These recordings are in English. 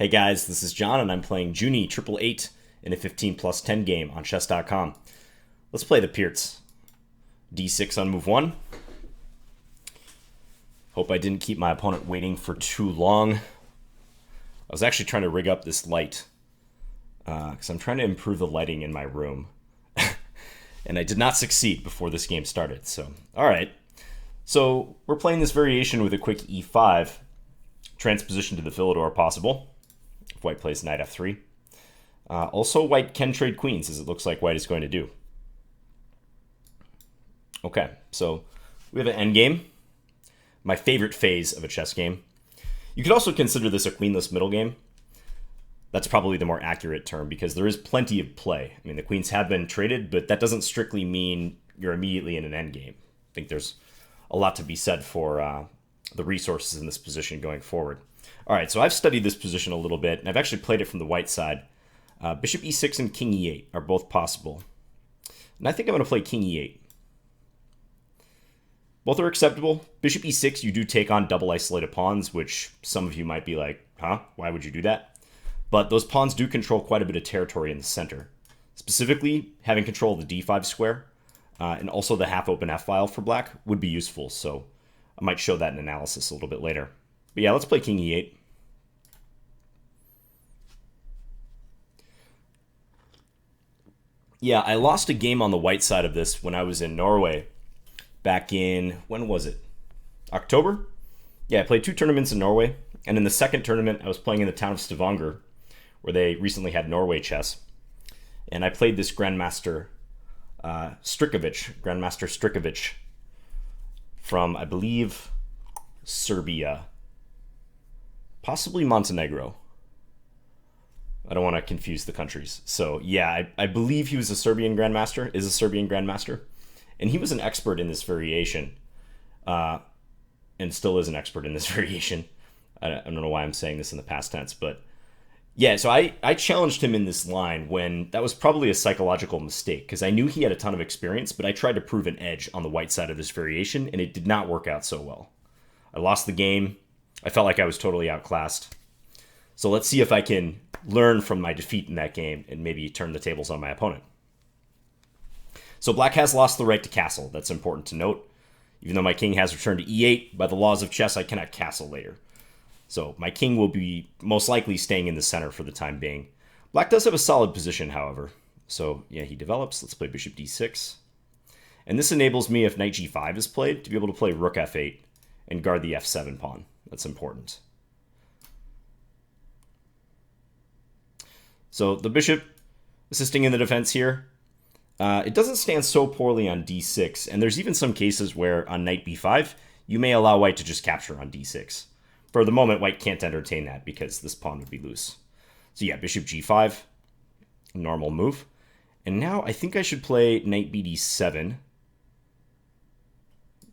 Hey guys, this is John and I'm playing junny888 in a 15 plus 10 game on chess.com. Let's play the Pirc. D6 on move 1. Hope I didn't keep my opponent waiting for too long. I was actually trying to rig up this light because I'm trying to improve the lighting in my room. And I did not succeed before this game started. So, alright. So, we're playing this variation with a quick e5. Transposition to the Philidor possible. If white plays knight f3. Also, white can trade queens, as it looks like white is going to do. Okay, so we have an endgame. My favorite phase of a chess game. You could also consider this a queenless middle game. That's probably the more accurate term, because there is plenty of play. I mean, the queens have been traded, but that doesn't strictly mean you're immediately in an endgame. I think there's a lot to be said for the resources in this position going forward. All right, so I've studied this position a little bit, and I've actually played it from the white side. Bishop e6 and king e8 are both possible. And I think I'm going to play king e8. Both are acceptable. Bishop e6, you do take on double isolated pawns, which some of you might be like, huh? Why would you do that? But those pawns do control quite a bit of territory in the center. Specifically, having control of the d5 square and also the half-open f-file for black would be useful, so I might show that in analysis a little bit later. But yeah, let's play king e8. Yeah, I lost a game on the white side of this when I was in Norway back in, when was it? October? Yeah, I played 2 tournaments in Norway, and in the second tournament, I was playing in the town of Stavanger, where they recently had Norway chess, and I played this Grandmaster Strikovic, from, I believe, Serbia, possibly Montenegro. I don't want to confuse the countries. So yeah, I believe he was a Serbian Grandmaster, is a Serbian Grandmaster. And he was an expert in this variation. And still is an expert in this variation. I don't know why I'm saying this in the past tense, but yeah, so I challenged him in this line when that was probably a psychological mistake, because I knew he had a ton of experience, but I tried to prove an edge on the white side of this variation, and it did not work out so well. I lost the game. I felt like I was totally outclassed. So let's see if I can learn from my defeat in that game and maybe turn the tables on my opponent. So black has lost the right to castle. That's important to note. Even though my king has returned to e8, by the laws of chess, I cannot castle later. So my king will be most likely staying in the center for the time being. Black does have a solid position, however. So yeah, he develops. Let's play bishop d6. And this enables me, if knight g5 is played, to be able to play rook f8 and guard the f7 pawn. That's important. So the bishop assisting in the defense here. It doesn't stand so poorly on d6, and there's even some cases where on knight b5, you may allow white to just capture on d6. For the moment, white can't entertain that because this pawn would be loose. So yeah, bishop g5, normal move. And now I think I should play knight bd7.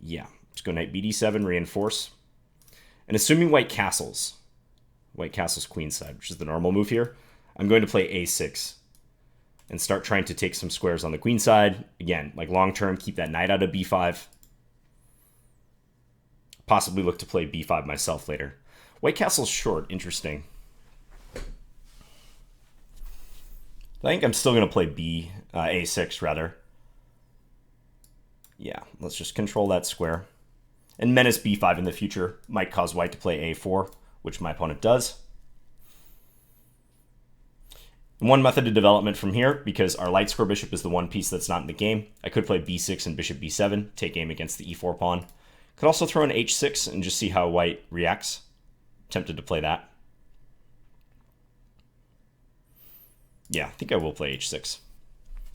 Yeah, let's go knight bd7, reinforce. And assuming white castles queenside, which is the normal move here, I'm going to play a6 and start trying to take some squares on the queen side. Again, like long term, keep that knight out of b5. Possibly look to play b5 myself later. White castle's short, interesting. I think I'm still going to play a6 rather. Yeah, let's just control that square. And menace b5 in the future might cause white to play a4, which my opponent does. One method of development from here, because our light square bishop is the one piece that's not in the game, I could play b6 and bishop b7, take aim against the e4 pawn. Could also throw in h6 and just see how white reacts. Tempted to play that. Yeah, I think I will play h6.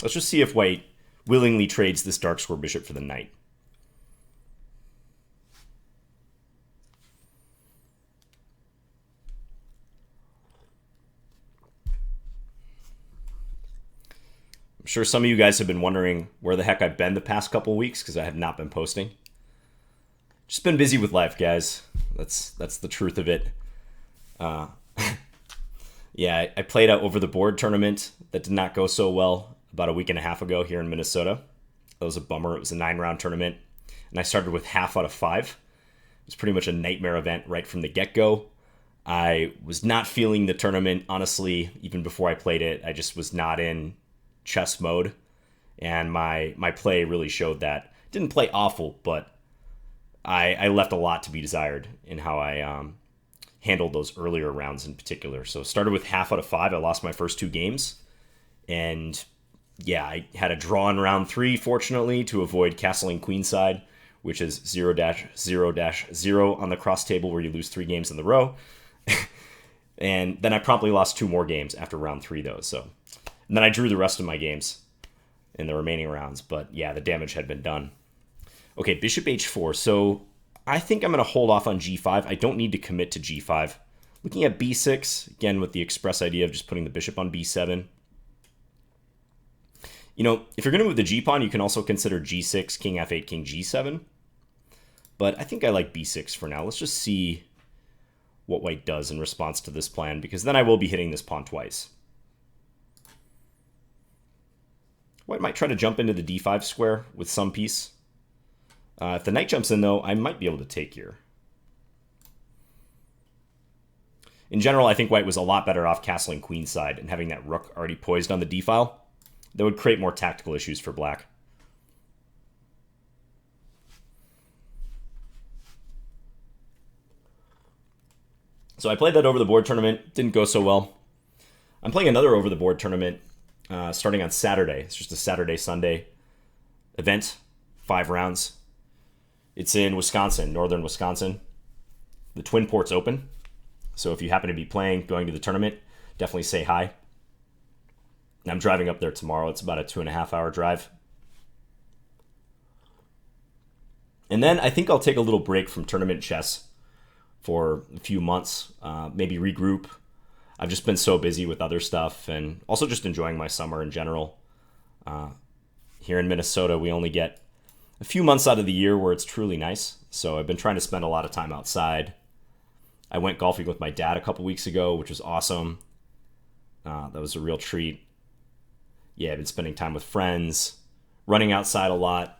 Let's just see if white willingly trades this dark square bishop for the knight. I'm sure some of you guys have been wondering where the heck I've been the past couple weeks, because I have not been posting. Just been busy with life, guys. That's the truth of it. Yeah, I played an over-the-board tournament that did not go so well about a week and a half ago here in Minnesota. That was a bummer. It was a 9-round tournament, and I started with half out of 5. It was pretty much a nightmare event right from the get-go. I was not feeling the tournament, honestly, even before I played it. I just was not in chess mode, and my play really showed that. Didn't play awful, but I left a lot to be desired in how I handled those earlier rounds in particular. So started with half out of 5. I lost my first 2 games, and yeah, I had a draw in round 3, fortunately, to avoid castling queenside, which is 0-0-0 on the cross table where you lose 3 games in the row. And then I promptly lost 2 more games after round 3, though. And then I drew the rest of my games in the remaining rounds. But yeah, the damage had been done. Okay, bishop h4. So I think I'm going to hold off on g5. I don't need to commit to g5. Looking at b6, again, with the express idea of just putting the bishop on b7. You know, if you're going to move the g-pawn, you can also consider g6, king f8, king g7. But I think I like b6 for now. Let's just see what white does in response to this plan, because then I will be hitting this pawn twice. White might try to jump into the d5 square with some piece. If the knight jumps in, though, I might be able to take here. In general, I think white was a lot better off castling queenside and having that rook already poised on the d-file. That would create more tactical issues for black. So I played that over-the-board tournament. Didn't go so well. I'm playing another over-the-board tournament starting on Saturday. It's just a Saturday-Sunday event, 5 rounds. It's in Wisconsin, northern Wisconsin. The Twin Ports Open. So if you happen to be going to the tournament, definitely say hi. I'm driving up there tomorrow. It's about a 2.5-hour drive. And then I think I'll take a little break from tournament chess for a few months, maybe regroup. I've just been so busy with other stuff and also just enjoying my summer in general. Here in Minnesota, we only get a few months out of the year where it's truly nice. So I've been trying to spend a lot of time outside. I went golfing with my dad a couple weeks ago, which was awesome. That was a real treat. Yeah, I've been spending time with friends, running outside a lot.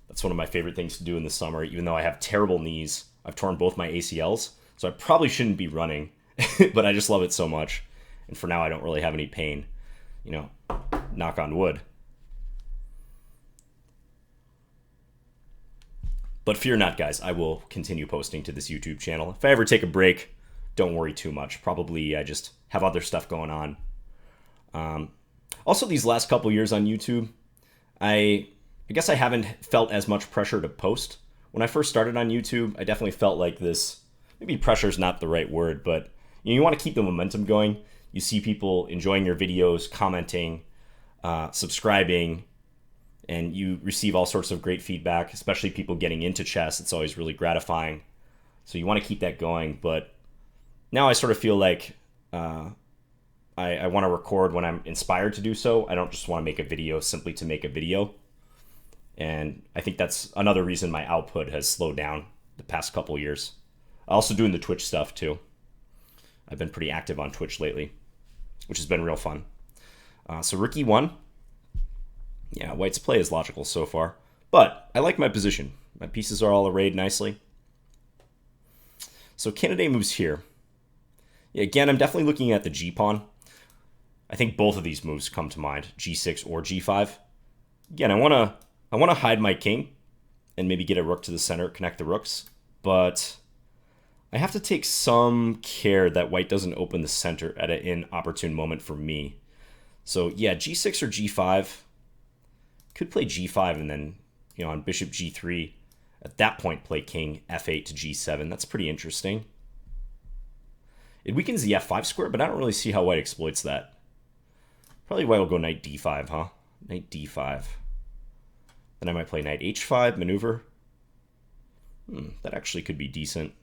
That's one of my favorite things to do in the summer, even though I have terrible knees. I've torn both my ACLs, so I probably shouldn't be running, but I just love it so much. And for now, I don't really have any pain. You know, knock on wood. But fear not, guys. I will continue posting to this YouTube channel. If I ever take a break, don't worry too much. Probably I just have other stuff going on. Also, these last couple years on YouTube, I guess I haven't felt as much pressure to post. When I first started on YouTube, I definitely felt like this, maybe pressure is not the right word, but you want to keep the momentum going. You see people enjoying your videos, commenting, subscribing, and you receive all sorts of great feedback, especially people getting into chess. It's always really gratifying. So you want to keep that going. But now I sort of feel like I want to record when I'm inspired to do so. I don't just want to make a video simply to make a video. And I think that's another reason my output has slowed down the past couple years. Also doing the Twitch stuff too. I've been pretty active on Twitch lately, which has been real fun. So rook e1. Yeah, white's play is logical so far. But I like my position. My pieces are all arrayed nicely. So candidate moves here. Yeah, again, I'm definitely looking at the g-pawn. I think both of these moves come to mind, g6 or g5. Again, I want to hide my king and maybe get a rook to the center, connect the rooks. But I have to take some care that white doesn't open the center at an inopportune moment for me. So yeah, g6 or g5. Could play g5 and then, on bishop g3, at that point play king f8 to g7. That's pretty interesting. It weakens the f5 square, but I don't really see how white exploits that. Probably white will go knight d5, huh? Knight d5. Then I might play knight h5, maneuver. That actually could be decent.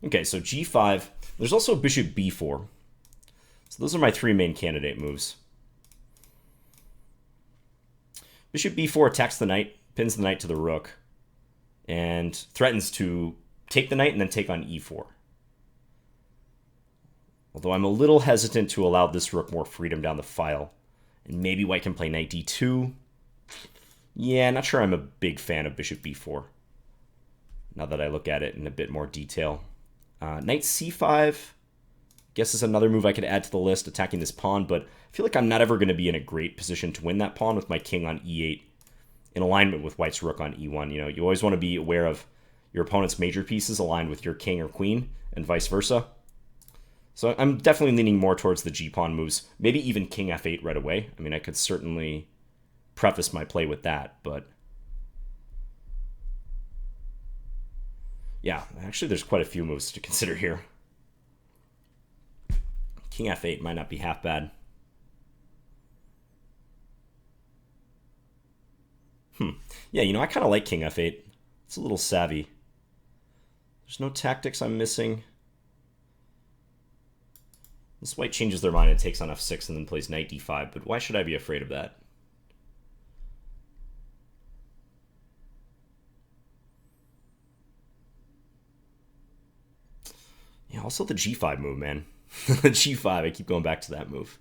Okay, so g5. There's also bishop b4. So those are my 3 main candidate moves. Bishop b4 attacks the knight, pins the knight to the rook, and threatens to take the knight and then take on e4. Although I'm a little hesitant to allow this rook more freedom down the file. And maybe white can play knight d2. Yeah, not sure I'm a big fan of bishop b4. now that I look at it in a bit more detail. Knight c5, guess is another move I could add to the list, attacking this pawn, but I feel like I'm not ever going to be in a great position to win that pawn with my king on e8 in alignment with white's rook on e1. You know, you always want to be aware of your opponent's major pieces aligned with your king or queen, and vice versa. So I'm definitely leaning more towards the g-pawn moves, maybe even king f8 right away. I mean, I could certainly preface my play with that, but yeah, actually there's quite a few moves to consider here. King f8 might not be half bad. Yeah, you know, I kind of like king f8. It's a little savvy. There's no tactics I'm missing. This white changes their mind and takes on f6 and then plays knight d5, but why should I be afraid of that? Yeah, also the g5 move, man. g5, I keep going back to that move.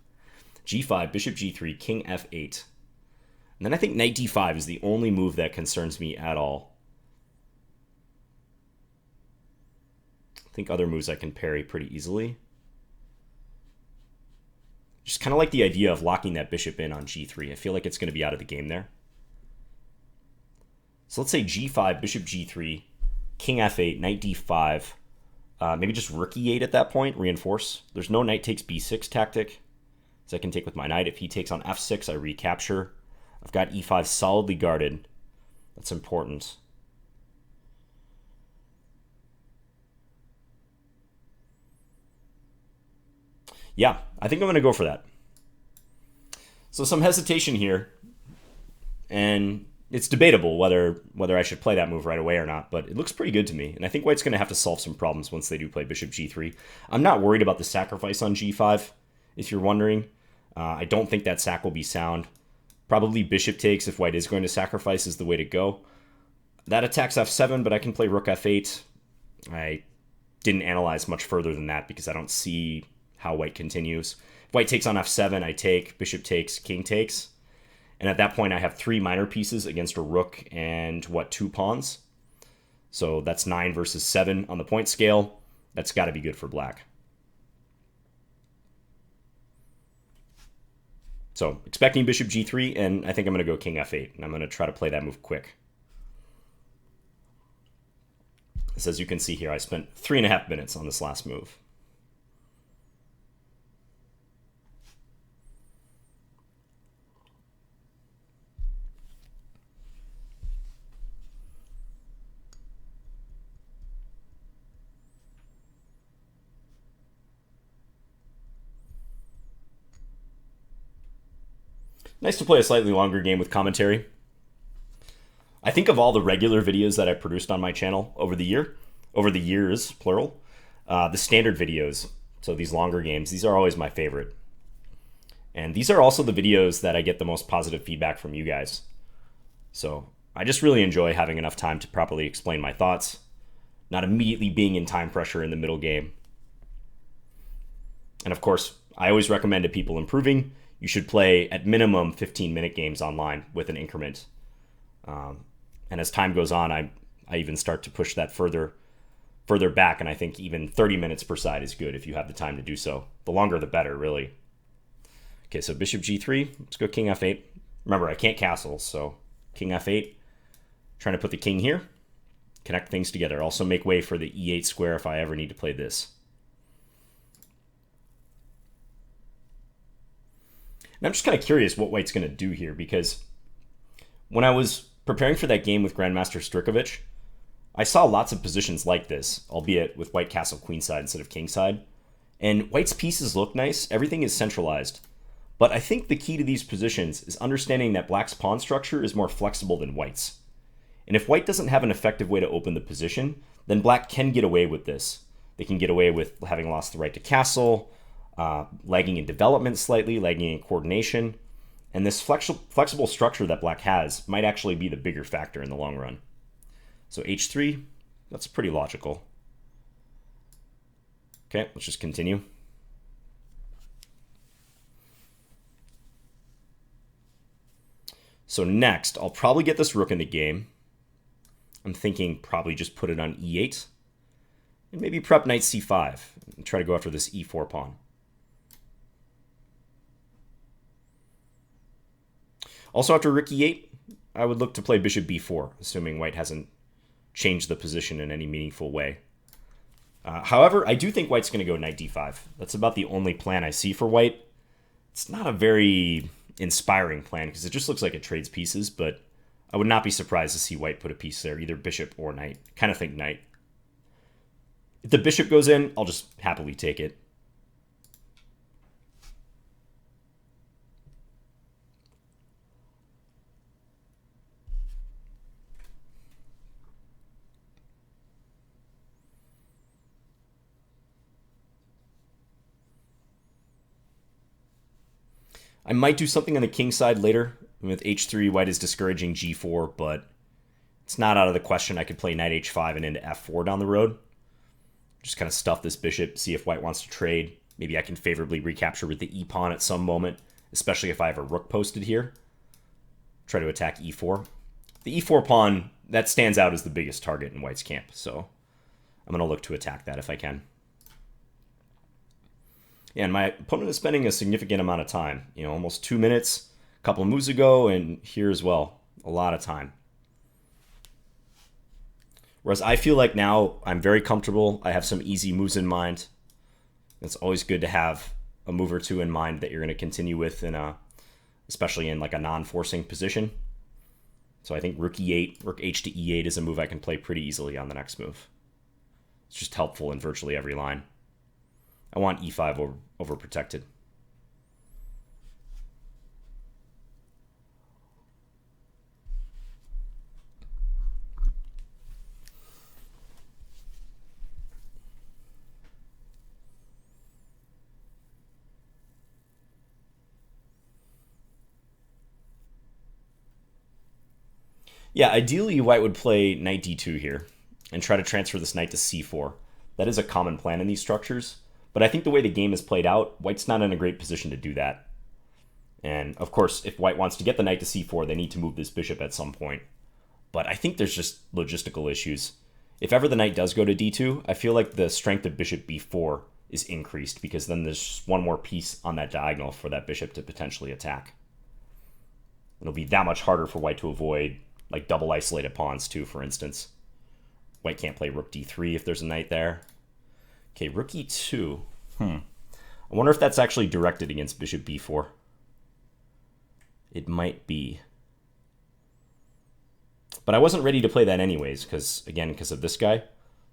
g5, bishop g3, king f8. And then I think knight d5 is the only move that concerns me at all. I think other moves I can parry pretty easily. Just kind of like the idea of locking that bishop in on g3. I feel like it's going to be out of the game there. So let's say g5, bishop g3, king f8, knight d5. Maybe just rook e8 at that point, reinforce. There's no knight takes b6 tactic, so I can take with my knight. If he takes on f6, I recapture. I've got e5 solidly guarded. That's important. Yeah, I think I'm going to go for that. So some hesitation here, and it's debatable whether I should play that move right away or not, but it looks pretty good to me, and I think white's going to have to solve some problems once they do play bishop g3. I'm not worried about the sacrifice on g5, if you're wondering. I don't think that sac will be sound. Probably bishop takes if white is going to sacrifice is the way to go. That attacks f7, but I can play rook f8. I didn't analyze much further than that because I don't see how white continues. If white takes on f7, I take, bishop takes, king takes. And at that point, I have 3 minor pieces against a rook and, 2 pawns. So that's 9 versus 7 on the point scale. That's got to be good for black. So expecting bishop g3, and I think I'm going to go king f8, and I'm going to try to play that move quick. So as you can see here, I spent 3.5 minutes on this last move. Nice to play a slightly longer game with commentary. I think of all the regular videos that I produced on my channel over the years, plural, the standard videos, so these longer games, these are always my favorite. And these are also the videos that I get the most positive feedback from you guys. So I just really enjoy having enough time to properly explain my thoughts, not immediately being in time pressure in the middle game. And of course, I always recommend to people improving, you should play at minimum 15-minute games online with an increment. And as time goes on, I even start to push that further back, and I think even 30 minutes per side is good if you have the time to do so. The longer, the better, really. Okay, so bishop g3. Let's go king f8. Remember, I can't castle, so king f8. Trying to put the king here. Connect things together. Also make way for the e8 square if I ever need to play this. And I'm just kind of curious what white's going to do here, because when I was preparing for that game with Grandmaster Strikovic, I saw lots of positions like this, albeit with white castle queenside instead of kingside. And white's pieces look nice. Everything is centralized. But I think the key to these positions is understanding that black's pawn structure is more flexible than white's. And if white doesn't have an effective way to open the position, then black can get away with this. They can get away with having lost the right to castle, lagging in development slightly, lagging in coordination. And this flexible structure that black has might actually be the bigger factor in the long run. So h3, that's pretty logical. Okay, let's just continue. So next, I'll probably get this rook in the game. I'm thinking probably just put it on e8. And maybe prep knight c5 and try to go after this e4 pawn. Also after rook e8, I would look to play bishop b4, assuming white hasn't changed the position in any meaningful way. However, I do think white's going to go knight d5. That's about the only plan I see for white. It's not a very inspiring plan because it just looks like it trades pieces, but I would not be surprised to see white put a piece there, either bishop or knight. Kind of think knight. If the bishop goes in, I'll just happily take it. I might do something on the king side later. With h3, white is discouraging g4, but it's not out of the question I could play knight h5 and into f4 down the road. Just kind of stuff this bishop, see if white wants to trade. Maybe I can favorably recapture with the e-pawn at some moment, especially if I have a rook posted here. Try to attack e4. The e4 pawn, that stands out as the biggest target in white's camp, so I'm going to look to attack that if I can. Yeah, and my opponent is spending a significant amount of time. You know, almost 2 minutes, a couple of moves ago, and here as well. A lot of time. Whereas I feel like now I'm very comfortable. I have some easy moves in mind. It's always good to have a move or two in mind that you're going to continue with, especially in like a non-forcing position. So I think rook e8, rook h to e8 is a move I can play pretty easily on the next move. It's just helpful in virtually every line. I want e5 over protected. Yeah, ideally white would play knight d2 here and try to transfer this knight to c4. That is a common plan in these structures, but I think the way the game is played out, white's not in a great position to do that. And of course, if white wants to get the knight to c4, they need to move this bishop at some point. But I think there's just logistical issues. If ever the knight does go to d2, I feel like the strength of bishop b4 is increased because then there's one more piece on that diagonal for that bishop to potentially attack. It'll be that much harder for white to avoid like double isolated pawns too, for instance. White can't play rook d3 if there's a knight there. Okay, rook e2. I wonder if that's actually directed against bishop b4. It might be. But I wasn't ready to play that anyways, because of this guy.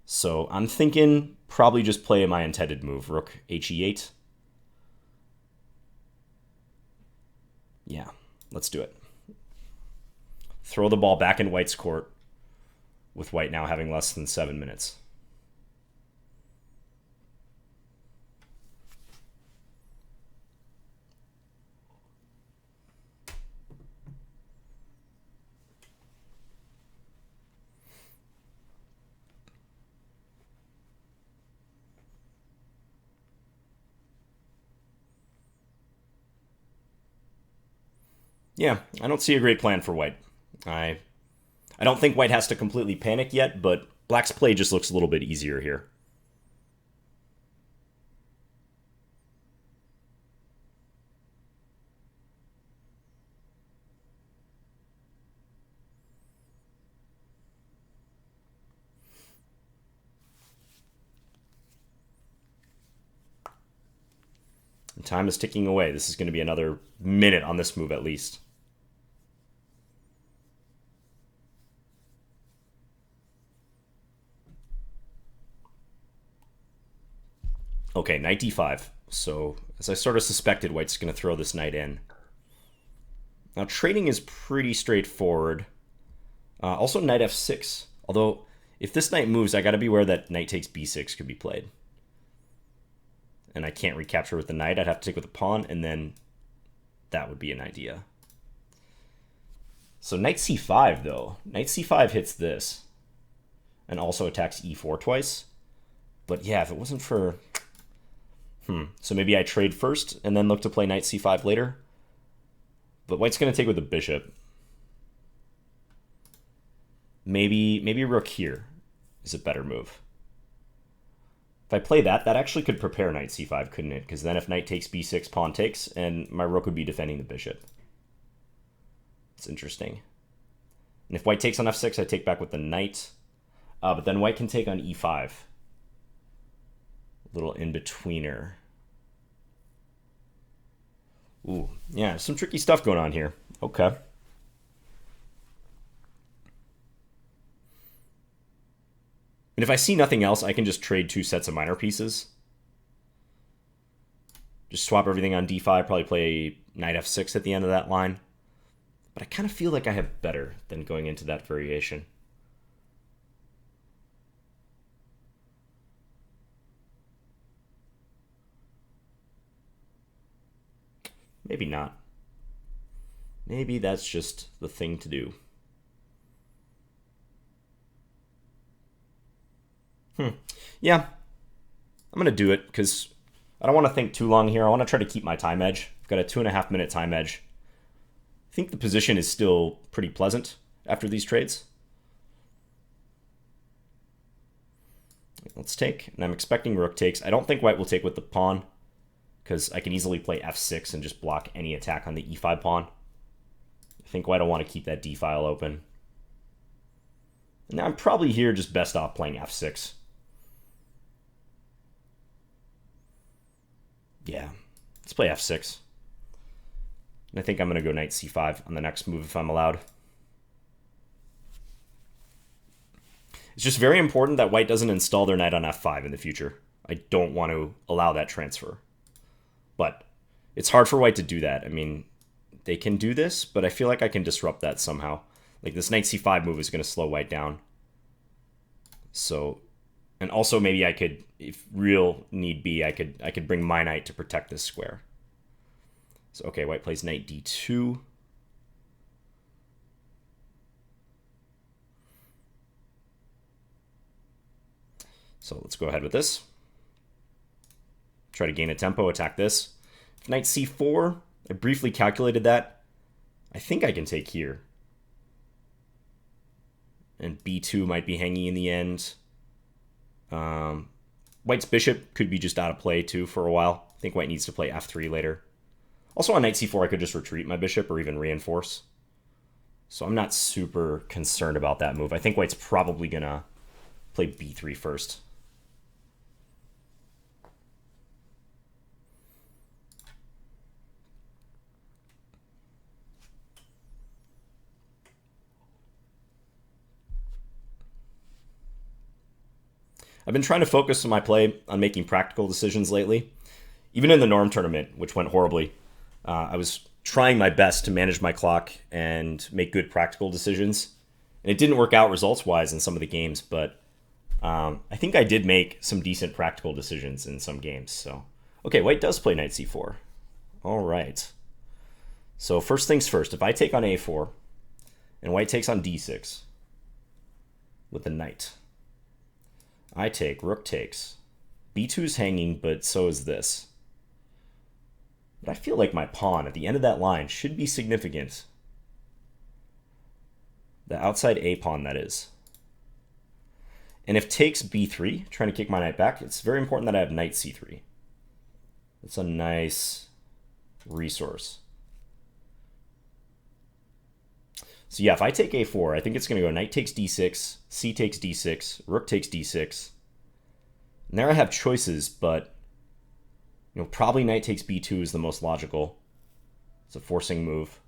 So I'm thinking probably just play my intended move, rook he8. Yeah, let's do it. Throw the ball back in white's court, with white now having less than 7 minutes. Yeah, I don't see a great plan for white. I don't think white has to completely panic yet, but black's play just looks a little bit easier here. And time is ticking away. This is going to be another minute on this move at least. Okay, knight d5. So, as I sort of suspected, white's going to throw this knight in. Now, trading is pretty straightforward. Also, knight f6. Although, if this knight moves, I got to be aware that knight takes b6 could be played. And I can't recapture with the knight. I'd have to take with the pawn, and then that would be an idea. So, knight c5, though. Knight c5 hits this. And also attacks e4 twice. But yeah, if it wasn't for... So maybe I trade first and then look to play knight c5 later. But white's going to take with the bishop. maybe rook here is a better move. If I play that, that actually could prepare knight c5, couldn't it? Because then if knight takes b6, pawn takes, and my rook would be defending the bishop. It's interesting. And if white takes on f6, I take back with the knight. But then white can take on e5. Little in-betweener. Ooh, yeah, some tricky stuff going on here. Okay. And if I see nothing else, I can just trade 2 sets of minor pieces. Just swap everything on d5, probably play knight f6 at the end of that line. But I kind of feel like I have better than going into that variation. Maybe not. Maybe that's just the thing to do. Yeah, I'm going to do it because I don't want to think too long here. I want to try to keep my time edge. I've got a 2.5 minute time edge. I think the position is still pretty pleasant after these trades. Let's take, and I'm expecting rook takes. I don't think white will take with the pawn because I can easily play f6 and just block any attack on the e5 pawn. I think white will want to keep that d file open. And I'm probably here just best off playing f6. Yeah, let's play f6. And I think I'm going to go knight c5 on the next move if I'm allowed. It's just very important that white doesn't install their knight on f5 in the future. I don't want to allow that transfer. But it's hard for white to do that. I mean, they can do this, but I feel like I can disrupt that somehow. Like this knight c5 move is going to slow white down. So, and also maybe I could, if real need be, I could bring my knight to protect this square. So, okay, white plays knight d2. So let's go ahead with this. Try to gain a tempo, attack this. If knight c4, I briefly calculated that. I think I can take here. And b2 might be hanging in the end. White's bishop could be just out of play too for a while. I think white needs to play f3 later. Also on knight c4, I could just retreat my bishop or even reinforce. So I'm not super concerned about that move. I think white's probably going to play b3 first. I've been trying to focus my play on making practical decisions lately. Even in the Norm tournament, which went horribly, I was trying my best to manage my clock and make good practical decisions. And it didn't work out results-wise in some of the games, but I think I did make some decent practical decisions in some games. So, okay, white does play knight c4. All right. So first things first, if I take on a4 and white takes on d6 with the knight, I take, rook takes. b2's hanging, but so is this. But I feel like my pawn at the end of that line should be significant. The outside a pawn, that is. And if takes b3, trying to kick my knight back, it's very important that I have knight c3. It's a nice resource. So yeah, if I take a4, I think it's going to go knight takes d6, c takes d6, rook takes d6. And there I have choices, but probably knight takes b2 is the most logical. It's a forcing move.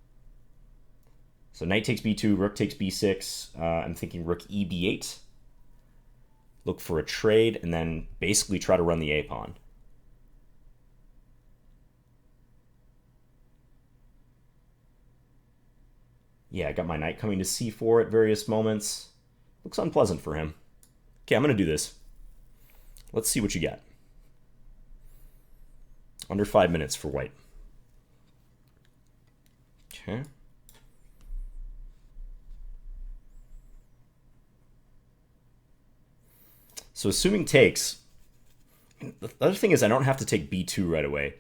So knight takes b2, rook takes b6. I'm thinking rook e b8. Look for a trade, and then basically try to run the a pawn. Yeah, I got my knight coming to c4 at various moments. Looks unpleasant for him. Okay, I'm going to do this. Let's see what you get. Under 5 minutes for white. Okay. So assuming takes, the other thing is I don't have to take b2 right away.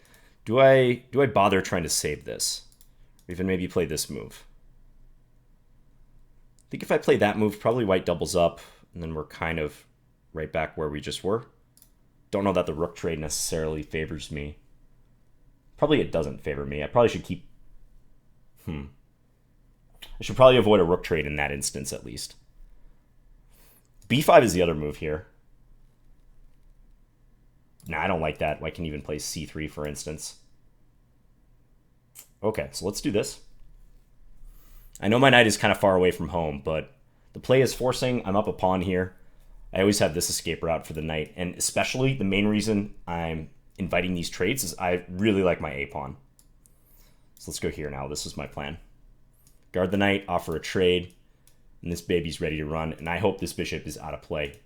Do I bother trying to save this? Or even maybe play this move? think if I play that move, probably white doubles up, and then we're kind of right back where we just were. Don't know that the rook trade necessarily favors me. Probably it doesn't favor me. I probably should keep... I should probably avoid a rook trade in that instance, at least. b5 is the other move here. Nah, I don't like that. White can even play c3, for instance. Okay, so let's do this. I know my knight is kind of far away from home, but the play is forcing. I'm up a pawn here. I always have this escape route for the knight, and especially the main reason I'm inviting these trades is I really like my a-pawn. So let's go here now. This is my plan. Guard the knight, offer a trade, and this baby's ready to run, and I hope this bishop is out of play.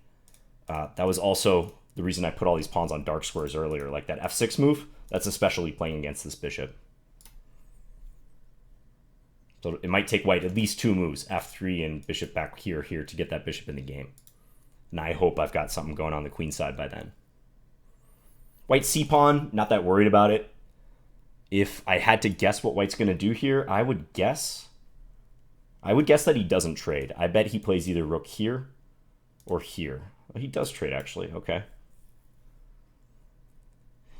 That was also the reason I put all these pawns on dark squares earlier, like that f6 move. That's especially playing against this bishop. So it might take white at least 2 moves, f3 and bishop back here, to get that bishop in the game. And I hope I've got something going on the queen side by then. White c-pawn, not that worried about it. If I had to guess what white's going to do here, I would guess that he doesn't trade. I bet he plays either rook here or here. Oh, he does trade, actually. Okay.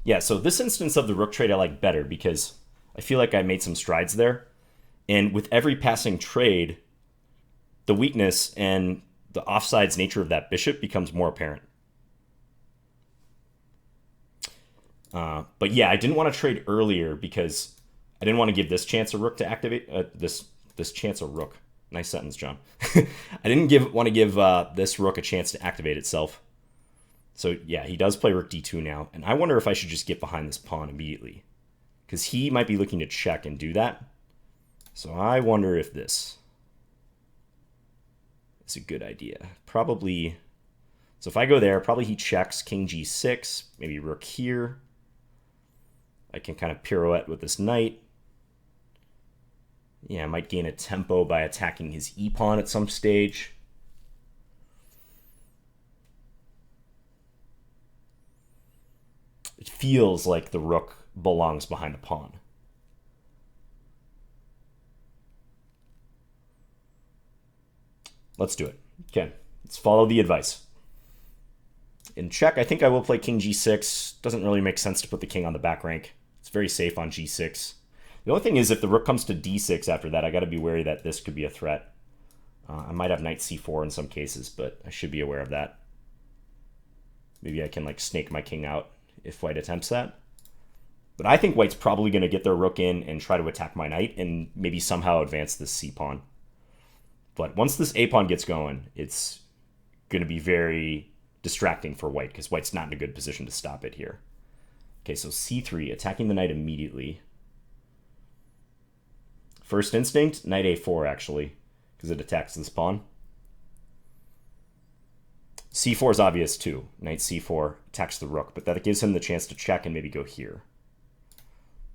Yeah, so this instance of the rook trade I like better because I feel like I made some strides there. And with every passing trade, the weakness and the offsides nature of that bishop becomes more apparent. But yeah, I didn't want to trade earlier because I didn't want to give this chance a rook to activate. This chance a rook. Nice sentence, John. I didn't want to give this rook a chance to activate itself. So yeah, he does play rook d2 now. And I wonder if I should just get behind this pawn immediately. Because he might be looking to check and do that. So I wonder if this is a good idea. Probably. So if I go there, probably he checks king g6, maybe rook here. I can kind of pirouette with this knight. Yeah, I might gain a tempo by attacking his e-pawn at some stage. It feels like the rook belongs behind a pawn. Let's do it. Okay, let's follow the advice. In check, I think I will play king g6. Doesn't really make sense to put the king on the back rank. It's very safe on g6. The only thing is if the rook comes to d6 after that, I got to be wary that this could be a threat. I might have knight c4 in some cases, but I should be aware of that. Maybe I can like snake my king out if white attempts that. But I think white's probably going to get their rook in and try to attack my knight and maybe somehow advance this c-pawn. But once this a-pawn gets going, it's going to be very distracting for white because white's not in a good position to stop it here. Okay, so c3, attacking the knight immediately. First instinct, knight a4 actually, because it attacks this pawn. c4 is obvious too. Knight c4 attacks the rook, but that gives him the chance to check and maybe go here.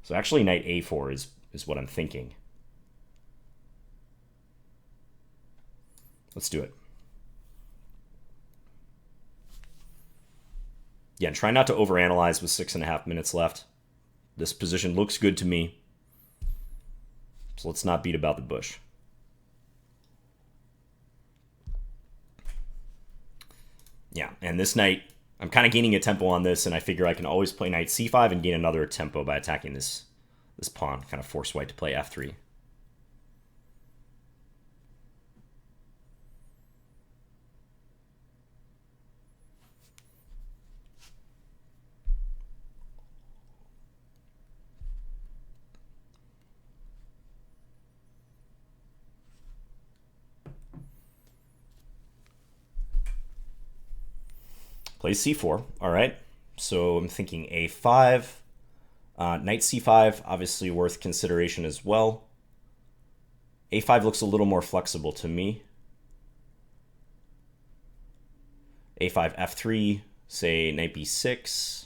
So actually knight a4 is what I'm thinking. Let's do it. Yeah, try not to overanalyze with 6.5 minutes left. This position looks good to me. So let's not beat about the bush. Yeah, and this knight, I'm kind of gaining a tempo on this, and I figure I can always play knight c5 and gain another tempo by attacking this pawn, kind of force white to play f3. Plays c4. All right. So I'm thinking a5. Knight c5, obviously worth consideration as well. a5 looks a little more flexible to me. a5, f3, say knight b6.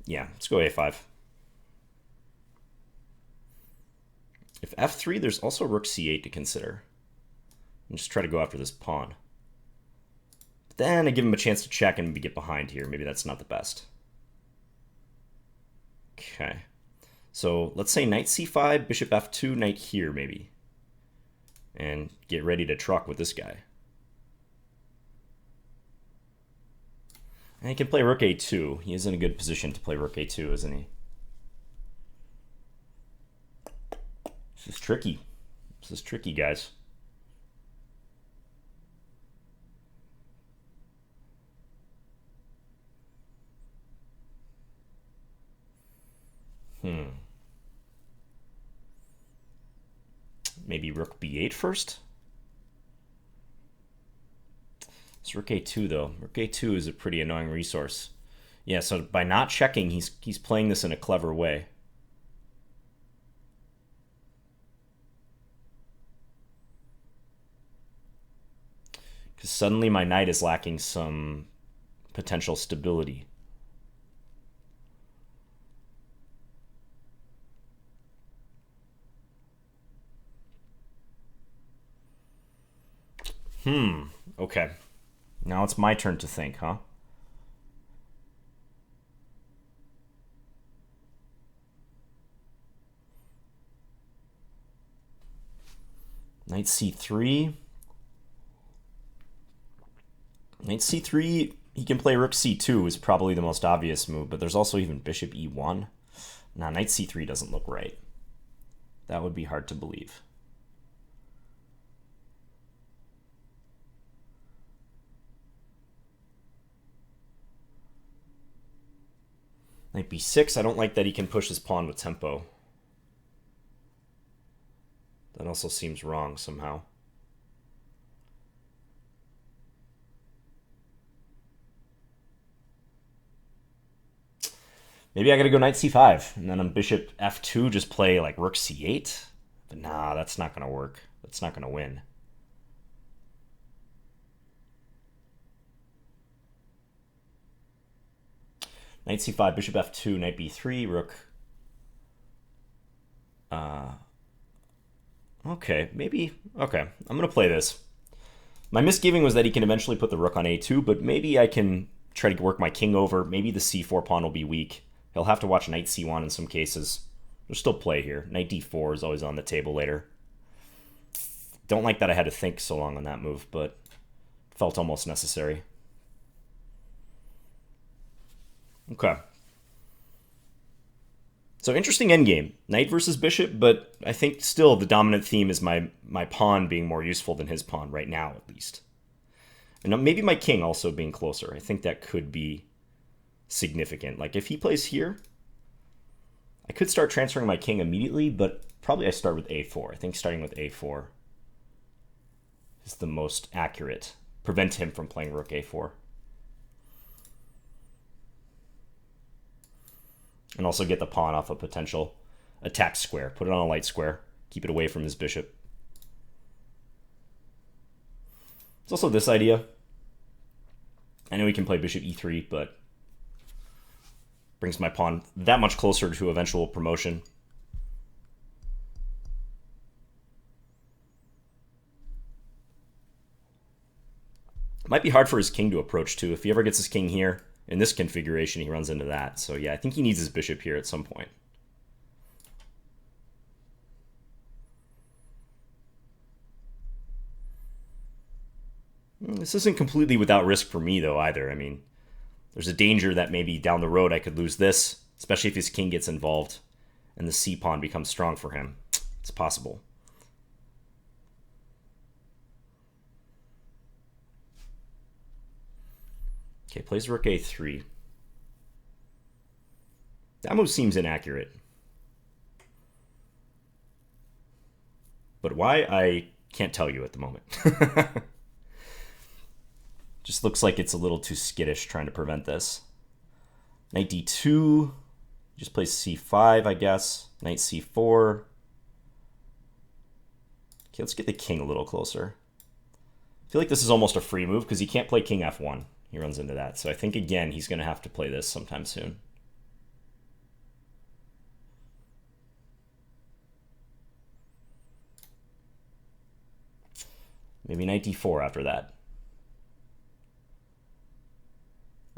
Yeah, let's go a5. If f3, there's also rook c8 to consider. And just try to go after this pawn. then I give him a chance to check and maybe get behind here. Maybe that's not the best. Okay. So let's say knight c5, bishop f2, knight here maybe. And get ready to truck with this guy. And he can play rook a2. He is in a good position to play rook a2, isn't he? This is tricky. This is tricky, guys. Maybe rook b8 first? It's rook a2, though. Rook a2 is a pretty annoying resource. Yeah, so by not checking, he's playing this in a clever way. Because suddenly my knight is lacking some potential stability. Okay. Now it's my turn to think, huh? Knight c3. Knight c3, he can play rook c2 is probably the most obvious move, but there's also even bishop e1. Nah, knight c3 doesn't look right. That would be hard to believe. Knight b6, I don't like that he can push his pawn with tempo. That also seems wrong somehow. Maybe I gotta go knight c5, and then on bishop f2 just play like rook c8? But nah, that's not gonna work. That's not gonna win. Knight c5, bishop f2, knight b3, rook. Okay, maybe. Okay, I'm going to play this. My misgiving was that he can eventually put the rook on a2, but maybe I can try to work my king over. Maybe the c4 pawn will be weak. He'll have to watch knight c1 in some cases. There's still play here. Knight d4 is always on the table later. Don't like that I had to think so long on that move, but felt almost necessary. Okay. So interesting endgame. Knight versus bishop, but I think still the dominant theme is my pawn being more useful than his pawn right now, at least. And maybe my king also being closer. I think that could be significant. Like if he plays here, I could start transferring my king immediately, but probably I start with a4. I think starting with a4 is the most accurate. Prevent him from playing rook a4. And also get the pawn off a potential attack square. Put it on a light square. Keep it away from his bishop. There's also this idea. I know he can play bishop e3, but brings my pawn that much closer to eventual promotion. It might be hard for his king to approach too. If he ever gets his king here, in this configuration, he runs into that. So yeah, I think he needs his bishop here at some point. This isn't completely without risk for me, though, either. I mean, there's a danger that maybe down the road I could lose this, especially if his king gets involved and the c-pawn becomes strong for him. It's possible. Okay, plays rook a3. That move seems inaccurate. But why, I can't tell you at the moment. Just looks like it's a little too skittish trying to prevent this. Knight d2. Just plays c5, I guess. Knight c4. Okay, let's get the king a little closer. I feel like this is almost a free move because he can't play king f1. He runs into that. So I think, again, he's going to have to play this sometime soon. Maybe knight d4 after that.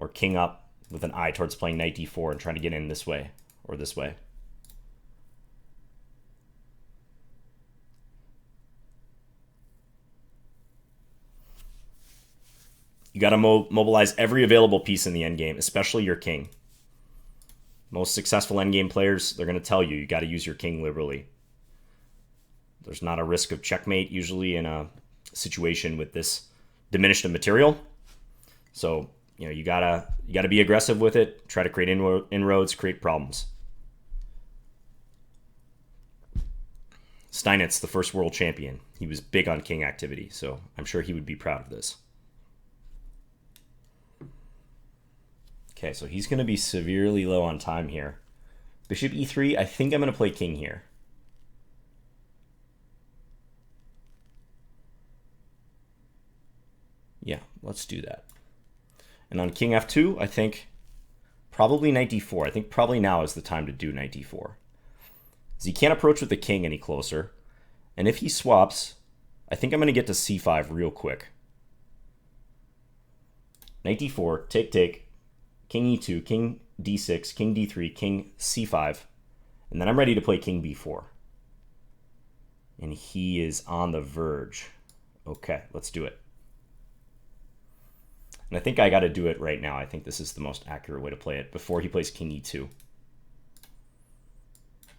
or king up with an eye towards playing knight d4 and trying to get in this way or this way. You got to mobilize every available piece in the endgame, especially your king. Most successful endgame players, they're going to tell you, you got to use your king liberally. There's not a risk of checkmate usually in a situation with this diminished of material. So, you gotta be aggressive with it. Try to create inroads, create problems. Steinitz, the first world champion, he was big on king activity, so I'm sure he would be proud of this. Okay, so he's going to be severely low on time here. Bishop e3, I think I'm going to play king here. Yeah, let's do that. And on king f2, I think probably knight d4. I think probably now is the time to do knight d4. Because he can't approach with the king any closer. And if he swaps, I think I'm going to get to c5 real quick. Knight d4, take. King e2, king d6, king d3, king c5. And then I'm ready to play king b4. And he is on the verge. Okay, let's do it. And I think I got to do it right now. I think this is the most accurate way to play it before he plays king e2.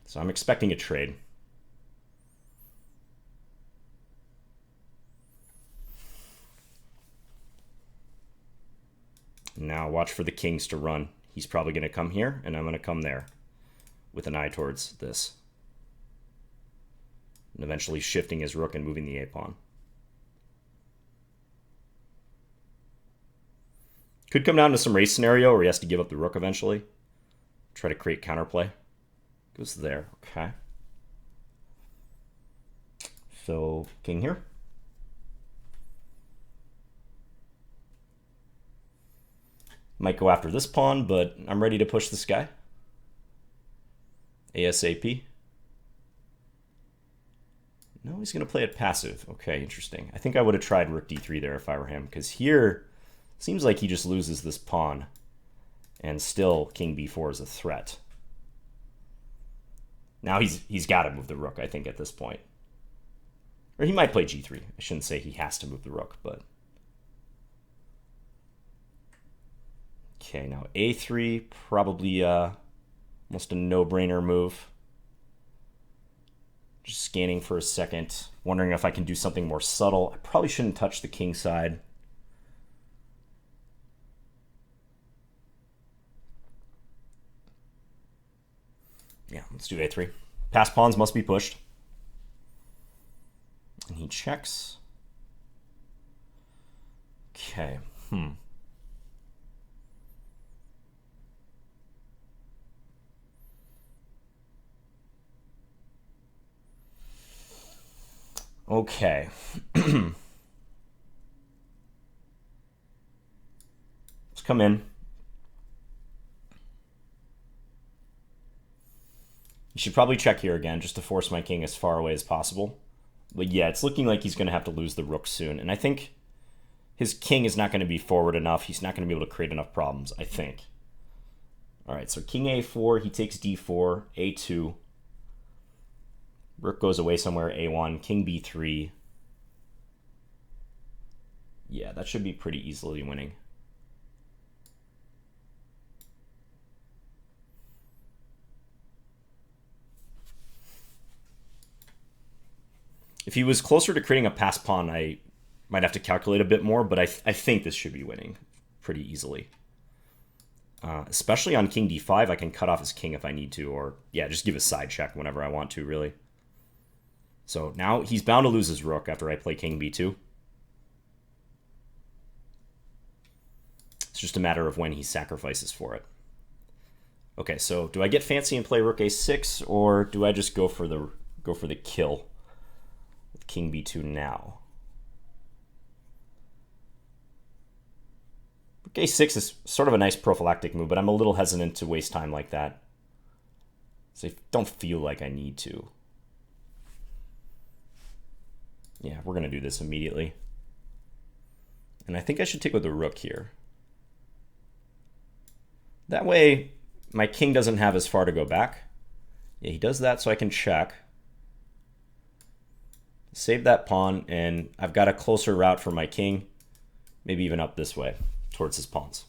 So I'm expecting a trade. Now watch for the kings to run. He's probably going to come here, and I'm going to come there with an eye towards this. And eventually shifting his rook and moving the a-pawn. Could come down to some race scenario where he has to give up the rook eventually. Try to create counterplay. Goes there, okay. So, king here. Might go after this pawn, but I'm ready to push this guy. ASAP. No, he's going to play it passive. Okay, interesting. I think I would have tried rook d3 there if I were him, because here seems like he just loses this pawn, and still king b4 is a threat. Now he's got to move the rook, I think, at this point. Or he might play g3. I shouldn't say he has to move the rook, but... Okay, now a3, probably almost a no-brainer move. Just scanning for a second, wondering if I can do something more subtle. I probably shouldn't touch the king side. Yeah, let's do a3. Pass pawns must be pushed. And he checks. Okay, Okay. Let's come in. You should probably check here again just to force my king as far away as possible. But yeah, it's looking like he's going to have to lose the rook soon. And I think his king is not going to be forward enough. He's not going to be able to create enough problems, I think. All right, so king a4, he takes d4, a2. Rook goes away somewhere, a1, king b3. Yeah, that should be pretty easily winning. If he was closer to creating a pass pawn, I might have to calculate a bit more, but I think this should be winning pretty easily. Especially on king d5, I can cut off his king if I need to, or yeah, just give a side check whenever I want to, really. So now he's bound to lose his rook after I play king b2. It's just a matter of when he sacrifices for it. Okay, so do I get fancy and play rook a6, or do I just go for the kill with king b2 now? Rook a6 is sort of a nice prophylactic move, but I'm a little hesitant to waste time like that. So I don't feel like I need to. Yeah, we're going to do this immediately. And I think I should take with the rook here. That way, my king doesn't have as far to go back. Yeah, he does that so I can check. Save that pawn, and I've got a closer route for my king. Maybe even up this way, towards his pawns.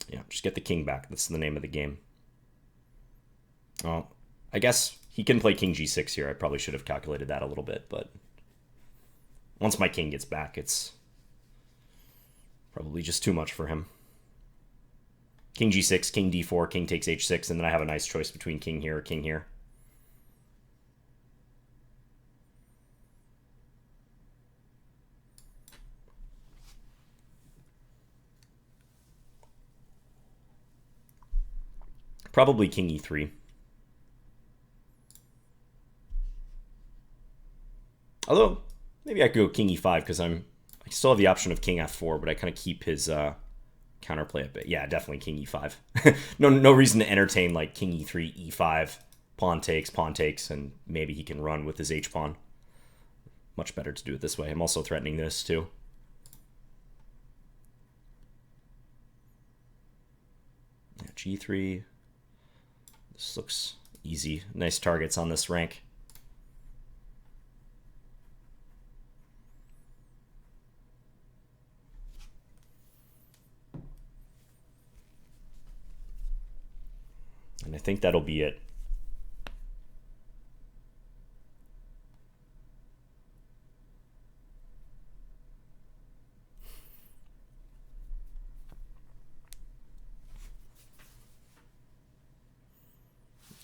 Yeah, just get the king back. That's the name of the game. Oh, I guess he can play king g6 here. I probably should have calculated that a little bit, but once my king gets back, it's probably just too much for him. King g6, king d4, king takes h6, and then I have a nice choice between king here or king here. Probably king e3. Although, maybe I could go king e5 because I still have the option of king f4, but I kind of keep his counterplay a bit. Yeah, definitely king e5. No reason to entertain like king e3, e5, pawn takes, and maybe he can run with his h-pawn. Much better to do it this way. I'm also threatening this too. Yeah, g3. This looks easy. Nice targets on this rank. And I think that'll be it.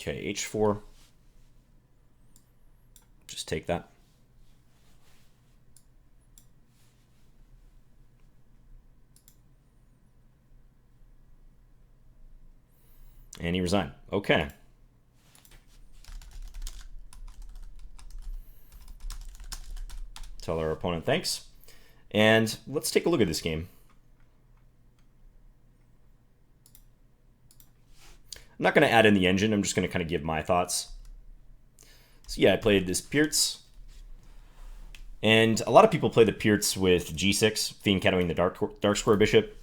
Okay, h4. Just take that. And he resigned. Okay. Tell our opponent thanks. And let's take a look at this game. I'm not going to add in the engine. I'm just going to kind of give my thoughts. So yeah, I played this Pirc. And a lot of people play the Pirc with g6, fianchettoing the dark square bishop.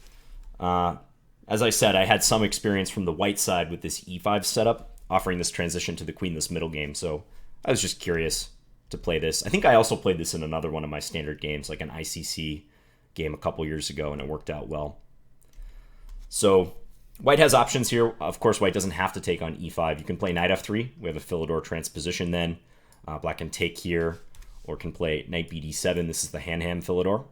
As I said, I had some experience from the white side with this e5 setup, offering this transition to the queenless middle game. So I was just curious to play this. I think I also played this in another one of my standard games, like an ICC game a couple years ago, and it worked out well. So white has options here. Of course, white doesn't have to take on e5. You can play knight f3. We have a Philidor transposition then. Black can take here, or can play knight bd7. This is the Hanham Philidor.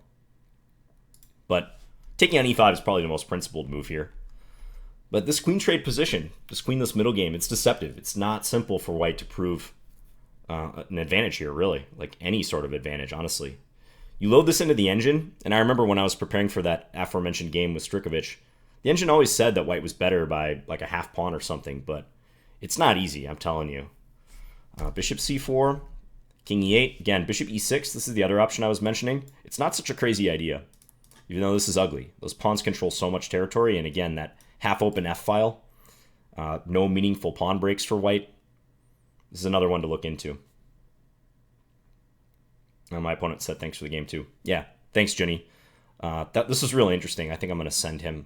But taking on e5 is probably the most principled move here. But this queen trade position, this queenless middle game, it's deceptive. It's not simple for white to prove an advantage here, really. Like any sort of advantage, honestly. You load this into the engine, and I remember when I was preparing for that aforementioned game with Strikovic, the engine always said that white was better by like a half pawn or something, but it's not easy, I'm telling you. Bishop c4, king e8. Again, bishop e6, this is the other option I was mentioning. It's not such a crazy idea, even though this is ugly. Those pawns control so much territory, and again, that half-open f-file. No meaningful pawn breaks for white. This is another one to look into. My opponent said thanks for the game too. Yeah, thanks, Junny. This is really interesting. I think I'm going to send him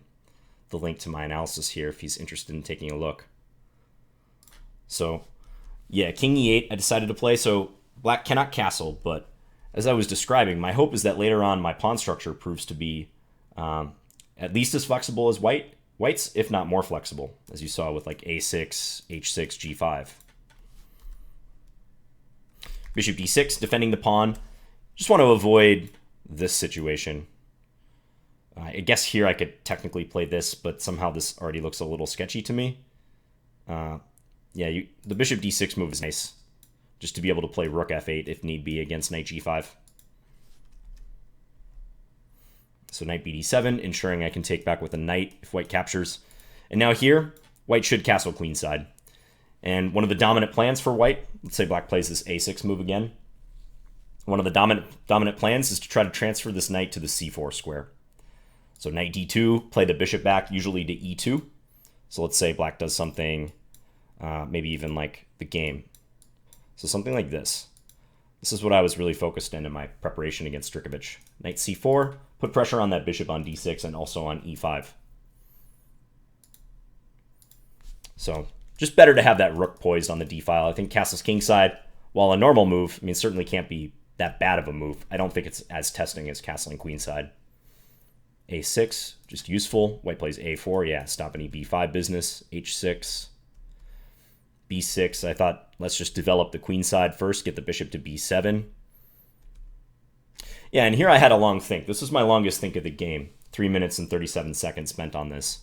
the link to my analysis here if he's interested in taking a look. So, yeah, king e8 I decided to play. So black cannot castle, but as I was describing, my hope is that later on my pawn structure proves to be at least as flexible as white's, if not more flexible, as you saw with like a6, h6, g5. Bishop d6, defending the pawn. Just want to avoid this situation. I guess here I could technically play this, but somehow this already looks a little sketchy to me. Yeah, the bishop d6 move is nice, just to be able to play rook f8 if need be against knight g5. So knight bd7, ensuring I can take back with a knight if white captures. And now here, white should castle queenside. And one of the dominant plans for white, let's say black plays this a6 move again. One of the dominant plans is to try to transfer this knight to the c4 square. So knight d2, play the bishop back, usually to e2. So let's say black does something, maybe even like the game. So something like this. This is what I was really focused in my preparation against Strikovic. Knight c4, put pressure on that bishop on d6 and also on e5. So just better to have that rook poised on the d file. I think castles kingside, while a normal move, I mean, certainly can't be that bad of a move. I don't think it's as testing as castling queenside. a6, just useful. White plays a4, yeah, stop any b5 business. h6, b6. I thought, let's just develop the queenside first, get the bishop to b7. Yeah, and here I had a long think. This was my longest think of the game. 3 minutes and 37 seconds spent on this.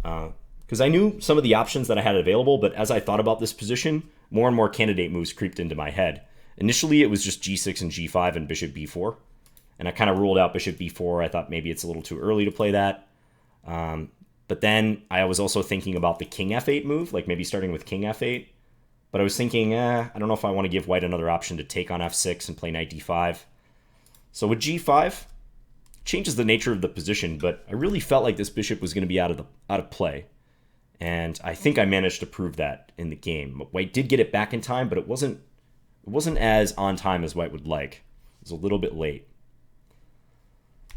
Because I knew some of the options that I had available, but as I thought about this position, more and more candidate moves creeped into my head. Initially, it was just g6 and g5 and bishop b4. And I kind of ruled out bishop b4. I thought maybe it's a little too early to play that. But then I was also thinking about the king f8 move, like maybe starting with king f8. But I was thinking, I don't know if I want to give white another option to take on f6 and play knight d5. So with g5, changes the nature of the position, but I really felt like this bishop was going to be out of play. And I think I managed to prove that in the game. White did get it back in time, but it wasn't as on time as white would like. It was a little bit late.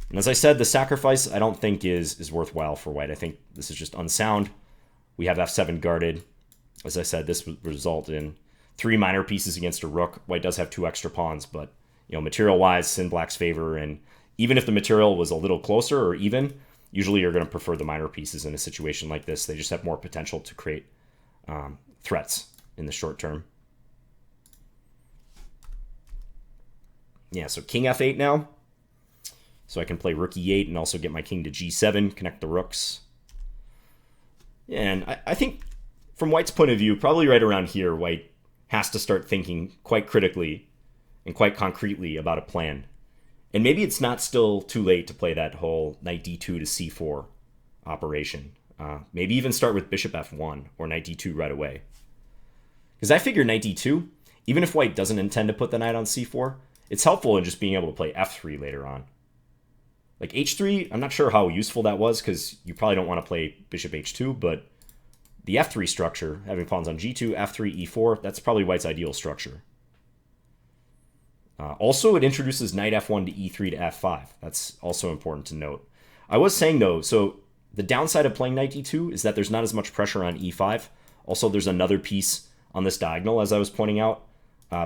And as I said, the sacrifice I don't think is worthwhile for white. I think this is just unsound. We have f7 guarded. As I said, this would result in 3 minor pieces against a rook. White does have 2 extra pawns, but material-wise, it's in black's favor. And even if the material was a little closer or even, usually you're going to prefer the minor pieces in a situation like this. They just have more potential to create threats in the short term. Yeah, so king f8 now. So I can play rook e8 and also get my king to g7, connect the rooks. And I think from white's point of view, probably right around here, white has to start thinking quite critically and quite concretely about a plan. And maybe it's not still too late to play that whole knight d2 to c4 operation. Maybe even start with bishop f1 or knight d2 right away. Because I figure knight d2, even if white doesn't intend to put the knight on c4, it's helpful in just being able to play f3 later on. Like h3, I'm not sure how useful that was because you probably don't want to play bishop h2, but the f3 structure, having pawns on g2, f3, e4, that's probably white's ideal structure. Also, it introduces knight f1 to e3 to f5. That's also important to note. I was saying, though, so the downside of playing knight d2 is that there's not as much pressure on e5. Also, there's another piece on this diagonal, as I was pointing out.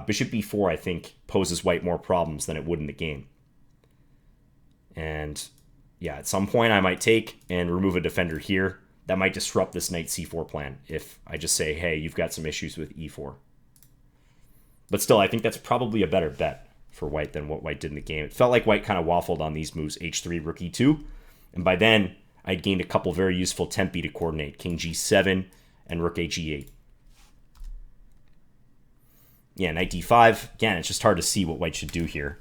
Bishop b4, I think, poses white more problems than it would in the game. And yeah, at some point I might take and remove a defender here. That might disrupt this knight c4 plan if I just say, hey, you've got some issues with e4. But still, I think that's probably a better bet for white than what white did in the game. It felt like white kind of waffled on these moves, h3, rook e2. And by then, I'd gained a couple very useful tempi to coordinate, king g7 and rook h8. Yeah, knight d5. Again, it's just hard to see what white should do here.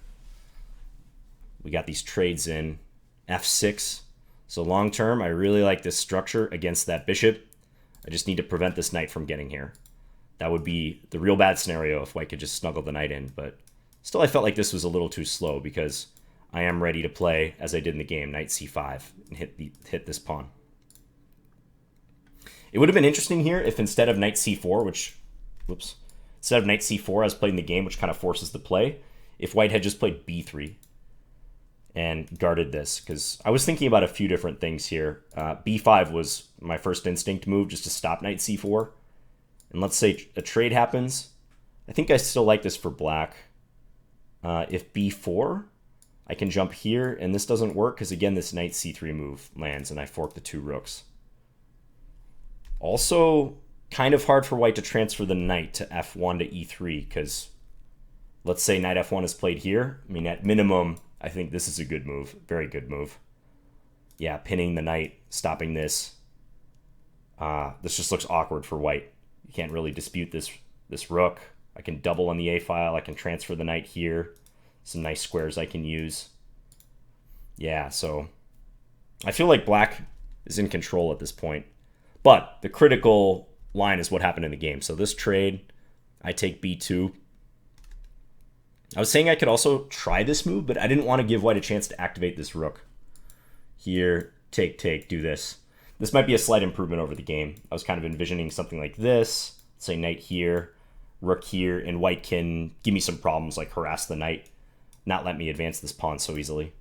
We got these trades in f6. So long term, I really like this structure against that bishop. I just need to prevent this knight from getting here. That would be the real bad scenario if white could just snuggle the knight in. But still, I felt like this was a little too slow because I am ready to play, as I did in the game, knight c5 and hit this pawn. It would have been interesting here if instead of knight c4, instead of knight c4 as played in the game, which kind of forces the play, if white had just played b3 and guarded this, because I was thinking about a few different things here. b5 was my first instinct move, just to stop knight c4. And let's say a trade happens. I think I still like this for black. If b4, I can jump here, and this doesn't work, because again, this knight c3 move lands, and I fork the 2 rooks. Also, kind of hard for white to transfer the knight to f1 to e3, because let's say knight f1 is played here. I mean, at minimum, I think this is a good move. Very good move. Yeah, pinning the knight, stopping this. This just looks awkward for white. You can't really dispute this rook. I can double on the a file. I can transfer the knight here. Some nice squares I can use. Yeah, so I feel like black is in control at this point. But the critical line is what happened in the game. So this trade, I take b2. I was saying I could also try this move, but I didn't want to give white a chance to activate this rook. Here, take, do this. This might be a slight improvement over the game. I was kind of envisioning something like this. Say knight here, rook here, and white can give me some problems like harass the knight, not let me advance this pawn so easily.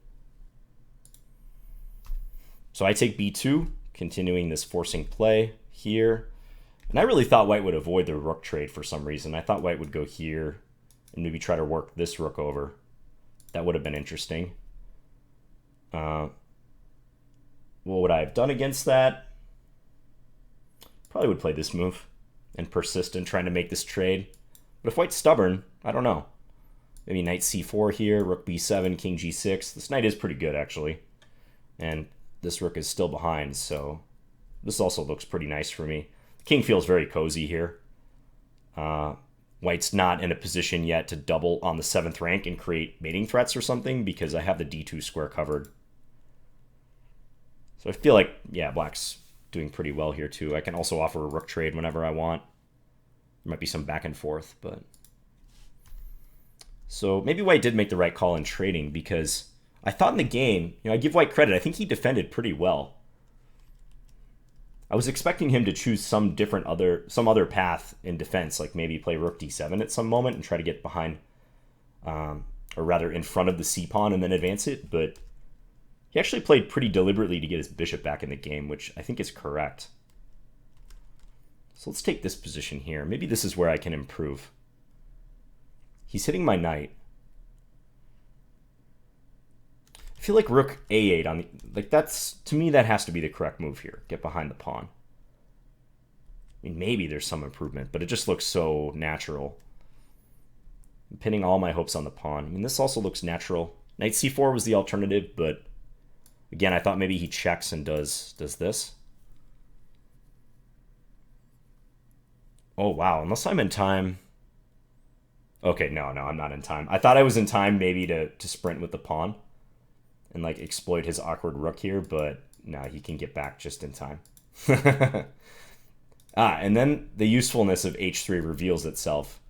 So I take b2, continuing this forcing play here. And I really thought white would avoid the rook trade for some reason. I thought white would go here and maybe try to work this rook over. That would have been interesting. What would I have done against that? Probably would play this move and persist in trying to make this trade. But if white's stubborn, I don't know. Maybe knight c4 here, rook b7, king g6. This knight is pretty good, actually. And this rook is still behind, so this also looks pretty nice for me. King feels very cozy here. White's not in a position yet to double on the 7th rank and create mating threats or something because I have the d2 square covered. So I feel like, yeah, black's doing pretty well here too. I can also offer a rook trade whenever I want. There might be some back and forth, but... So maybe white did make the right call in trading because I thought in the game, I give white credit. I think he defended pretty well. I was expecting him to choose some other path in defense, like maybe play rook d7 at some moment and try to get behind, or rather in front of the c-pawn and then advance it, but he actually played pretty deliberately to get his bishop back in the game, which I think is correct. So let's take this position here. Maybe this is where I can improve. He's hitting my knight. I feel like rook a8 on the... Like, that's... To me, that has to be the correct move here. Get behind the pawn. I mean, maybe there's some improvement, but it just looks so natural. I'm pinning all my hopes on the pawn. I mean, this also looks natural. Knight c4 was the alternative, but... Again, I thought maybe he checks and does this. Oh, wow. Unless I'm in time... Okay, no, I'm not in time. I thought I was in time maybe to sprint with the pawn and like exploit his awkward rook here, but no, he can get back just in time. And then the usefulness of h3 reveals itself.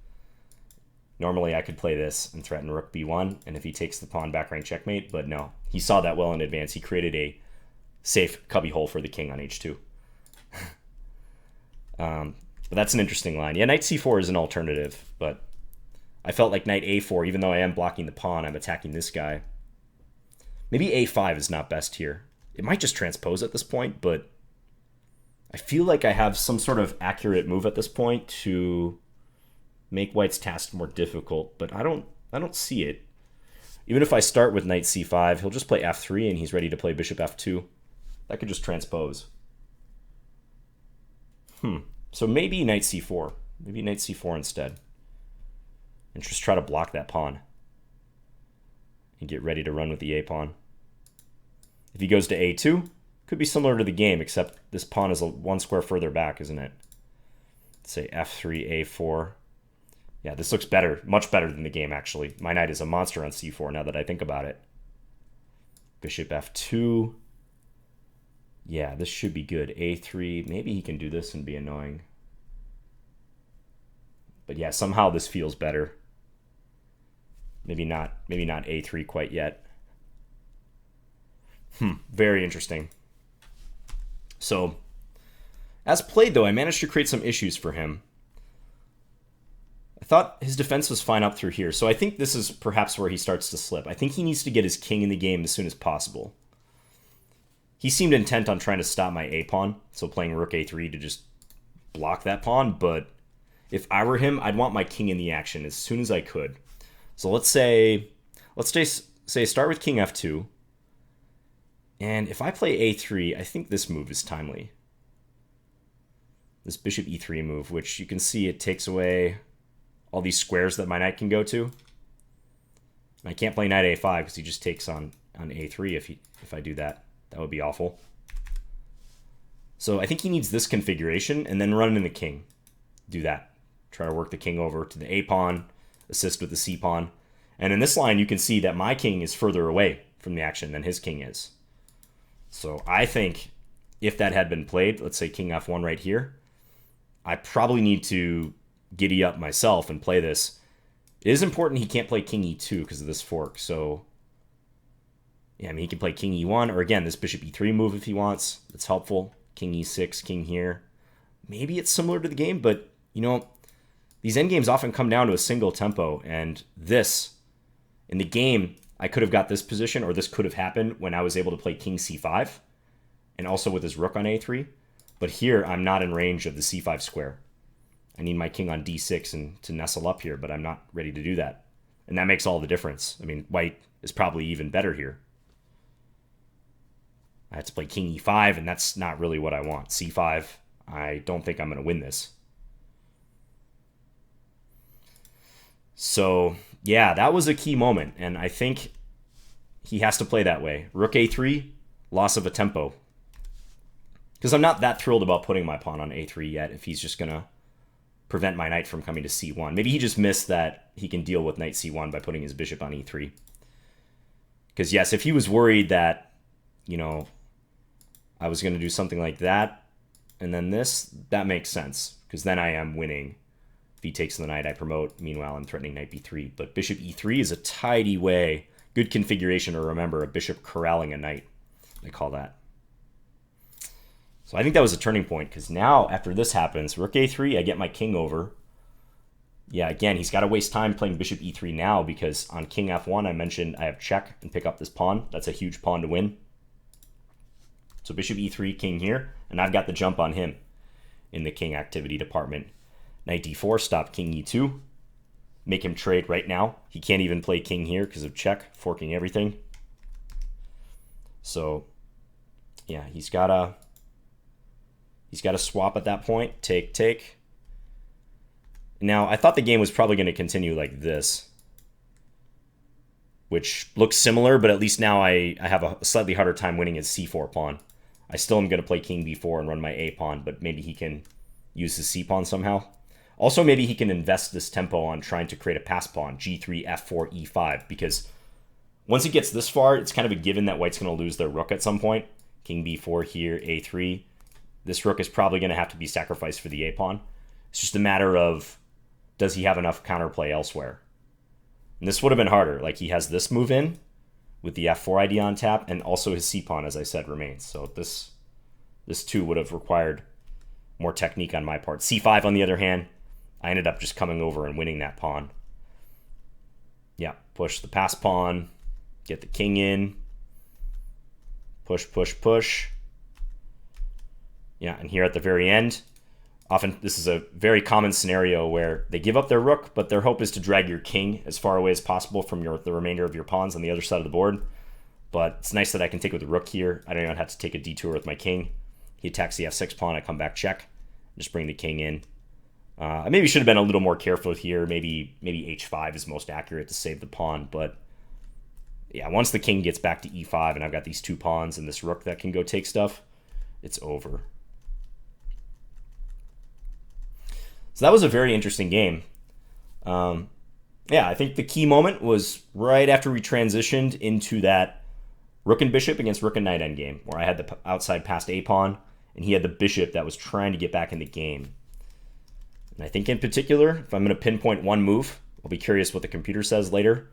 Normally I could play this and threaten rook b1, and if he takes the pawn, back rank checkmate, but no. He saw that well in advance. He created a safe cubbyhole for the king on h2. But that's an interesting line. Yeah, knight c4 is an alternative, but I felt like knight a4, even though I am blocking the pawn, I'm attacking this guy. Maybe a5 is not best here. It might just transpose at this point, but I feel like I have some sort of accurate move at this point to make white's task more difficult, but I don't see it. Even if I start with knight c5, he'll just play f3 and he's ready to play bishop f2. That could just transpose. So maybe knight c4. Maybe knight c4 instead. And just try to block that pawn. And get ready to run with the a-pawn. If he goes to a2, could be similar to the game, except this pawn is one square further back, isn't it? Let's say f3, a4. Yeah, this looks better. Much better than the game, actually. My knight is a monster on c4 now that I think about it. Bishop f2. Yeah, this should be good. a3. Maybe he can do this and be annoying. But yeah, somehow this feels better. Maybe not a3 quite yet. Very interesting. So, as played though, I managed to create some issues for him. I thought his defense was fine up through here, so I think this is perhaps where he starts to slip. I think he needs to get his king in the game as soon as possible. He seemed intent on trying to stop my a-pawn, so playing rook a3 to just block that pawn, but if I were him, I'd want my king in the action as soon as I could. So let's say start with king f2. And if I play a3, I think this move is timely. This bishop e3 move, which you can see it takes away all these squares that my knight can go to. I can't play knight a5 because he just takes on a3 if I do that. That would be awful. So I think he needs this configuration and then run in the king. Do that. Try to work the king over to the a-pawn, assist with the c-pawn. And in this line, you can see that my king is further away from the action than his king is. So I think if that had been played, let's say king f1 right here, I probably need to giddy up myself and play this. It is important he can't play king e2 because of this fork. So, yeah, I mean, he can play king e1, or again, this bishop e3 move if he wants. That's helpful. King e6, king here. Maybe it's similar to the game, but, you know, these endgames often come down to a single tempo, and this, in the game, I could have got this position, or this could have happened when I was able to play king c5, and also with his rook on a3. But here, I'm not in range of the c5 square. I need my king on d6 and to nestle up here, but I'm not ready to do that. And that makes all the difference. I mean, white is probably even better here. I have to play king e5, and that's not really what I want. c5, I don't think I'm going to win this. So, yeah, that was a key moment, and I think he has to play that way. Rook a3, loss of a tempo. Because I'm not that thrilled about putting my pawn on a3 yet if he's just going to prevent my knight from coming to c1. Maybe he just missed that he can deal with knight c1 by putting his bishop on e3. Because, yes, if he was worried that, you know, I was going to do something like that and then this, that makes sense. Because then I am winning. If he takes the knight, I promote. Meanwhile, I'm threatening knight b3. But bishop e3 is a tidy way, good configuration to remember, a bishop corralling a knight. They call that. So I think that was a turning point, because now, after this happens, rook a3, I get my king over. Yeah, again, he's got to waste time playing bishop e3 now, because on king f1, I mentioned I have check and pick up this pawn. That's a huge pawn to win. So bishop e3, king here, and I've got the jump on him in the king activity department. Knight d4, stop king e2. Make him trade right now. He can't even play king here because of check, forking everything. So, yeah, he's got to swap at that point. Take, take. Now, I thought the game was probably going to continue like this, which looks similar, but at least now I have a slightly harder time winning his c4 pawn. I still am going to play king b4 and run my a pawn, but maybe he can use his c pawn somehow. Also, maybe he can invest this tempo on trying to create a pass pawn, g3, f4, e5, because once it gets this far, it's kind of a given that white's going to lose their rook at some point. King b4 here, a3. This rook is probably going to have to be sacrificed for the a pawn. It's just a matter of, does he have enough counterplay elsewhere? And this would have been harder. Like, he has this move in with the f4 ID on tap, and also his c pawn, as I said, remains. So this too would have required more technique on my part. c5, on the other hand, I ended up just coming over and winning that pawn. Yeah, push the pass pawn, get the king in, push, push, push. Yeah, and here at the very end, often this is a very common scenario where they give up their rook, but their hope is to drag your king as far away as possible from the remainder of your pawns on the other side of the board. But it's nice that I can take with the rook here. I don't even have to take a detour with my king. He attacks the f6 pawn, I come back check, just bring the king in. I maybe should have been a little more careful here. Maybe h5 is most accurate to save the pawn, but yeah, once the king gets back to e5 and I've got these two pawns and this rook that can go take stuff, it's over. So that was a very interesting game. Yeah, I think the key moment was right after we transitioned into that rook and bishop against rook and knight endgame, where I had the outside passed a pawn, and he had the bishop that was trying to get back in the game. And I think in particular, if I'm going to pinpoint one move, I'll be curious what the computer says later.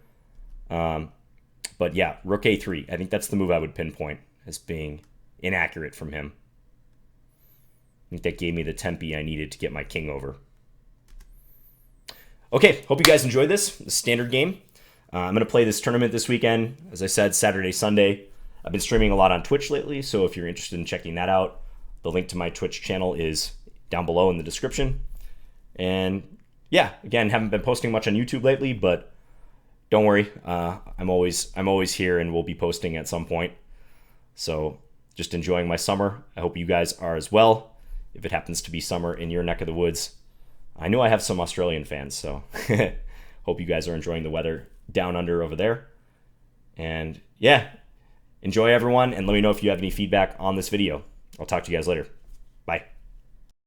But yeah, rook a3. I think that's the move I would pinpoint as being inaccurate from him. I think that gave me the tempi I needed to get my king over. Okay, hope you guys enjoyed this standard game. I'm going to play this tournament this weekend. As I said, Saturday, Sunday. I've been streaming a lot on Twitch lately, so if you're interested in checking that out, the link to my Twitch channel is down below in the description. And yeah, again, haven't been posting much on YouTube lately, but don't worry, I'm always here and we'll be posting at some point. So just enjoying my summer. I hope you guys are as well. If it happens to be summer in your neck of the woods. I know I have some Australian fans, so hope you guys are enjoying the weather down under over there. And yeah, enjoy everyone, and let me know if you have any feedback on this video. I'll talk to you guys later. Bye.